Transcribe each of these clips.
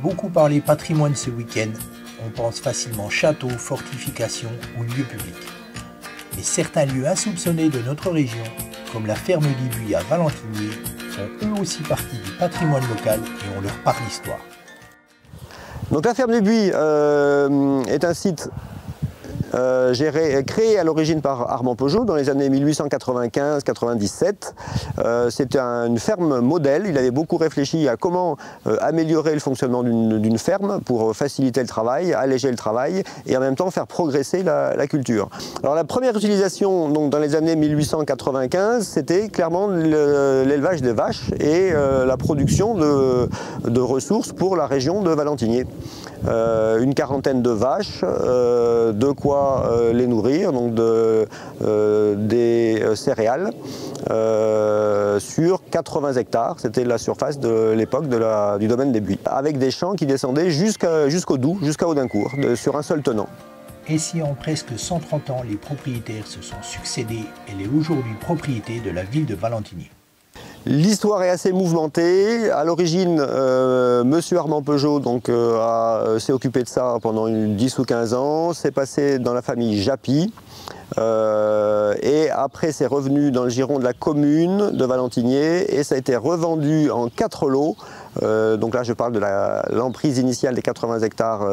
beaucoup parlé patrimoine ce week-end. On pense facilement château, fortifications ou lieux publics. Mais certains lieux insoupçonnés de notre région, comme la ferme des Buis à Valentinier, font eux aussi partie du patrimoine local et ont leur part d'histoire. Donc la ferme des Buis est un site créé à l'origine par Armand Peugeot dans les années 1895-97. C'était une ferme modèle. Il avait beaucoup réfléchi à comment améliorer le fonctionnement d'une ferme pour faciliter le travail, alléger le travail et en même temps faire progresser la culture. Alors la première utilisation donc, dans les années 1895, c'était clairement l'élevage de vaches et la production de ressources pour la région de Valentinier. Une quarantaine de vaches, de quoi les nourrir, donc des céréales, sur 80 hectares, c'était la surface de l'époque du domaine des Buis, avec des champs qui descendaient jusqu'au Doubs, jusqu'à Audincourt, sur un seul tenant. Et si en presque 130 ans les propriétaires se sont succédés, elle est aujourd'hui propriété de la ville de Valentinier. L'histoire est assez mouvementée. À l'origine, monsieur Armand Peugeot s'est occupé de ça pendant 10 ou 15 ans. C'est passé dans la famille Japy. Et après, c'est revenu dans le giron de la commune de Valentinier et ça a été revendu en 4 lots. Donc là, je parle de l'emprise initiale des 80 hectares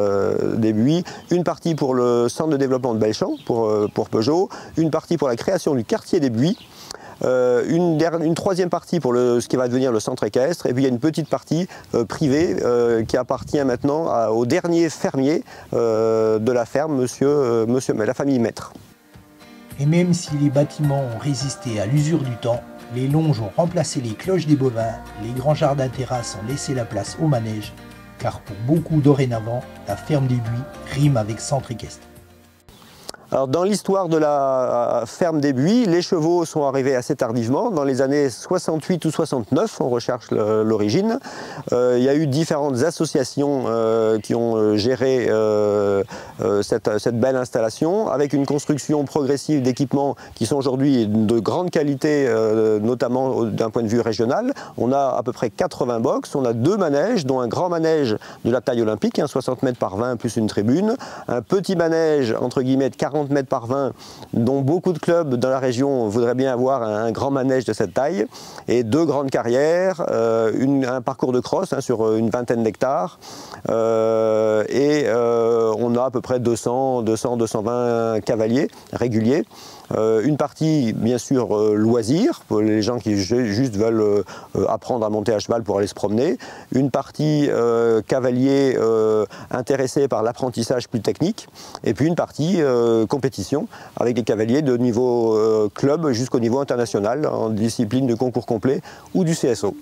des Buis. Une partie pour le centre de développement de Belchamp, pour Peugeot. Une partie pour la création du quartier des Buis. Une troisième partie pour ce qui va devenir le centre équestre, et puis il y a une petite partie privée qui appartient maintenant au dernier fermier de la ferme, la famille Maître. Et même si les bâtiments ont résisté à l'usure du temps, les longes ont remplacé les cloches des bovins, les grands jardins terrasses ont laissé la place au manège, car pour beaucoup dorénavant, la ferme des Buis rime avec centre équestre. Alors, dans l'histoire de la ferme des Buis, les chevaux sont arrivés assez tardivement, dans les années 68 ou 69, on recherche l'origine. Il y a eu différentes associations qui ont géré cette belle installation, avec une construction progressive d'équipements qui sont aujourd'hui de grande qualité, notamment d'un point de vue régional. On a à peu près 80 box, on a 2 manèges, dont un grand manège de la taille olympique, 60 mètres par 20 plus une tribune, un petit manège, entre guillemets, de 40 mètres par 20, dont beaucoup de clubs dans la région voudraient bien avoir un grand manège de cette taille, et 2 grandes carrières, un parcours de cross sur une vingtaine d'hectares, et on a à peu près 200-220 cavaliers réguliers. Une partie, bien sûr, loisirs, pour les gens qui juste veulent apprendre à monter à cheval pour aller se promener. Une partie cavaliers intéressés par l'apprentissage plus technique. Et puis une partie compétition, avec des cavaliers de niveau club jusqu'au niveau international, en discipline de concours complet ou du CSO.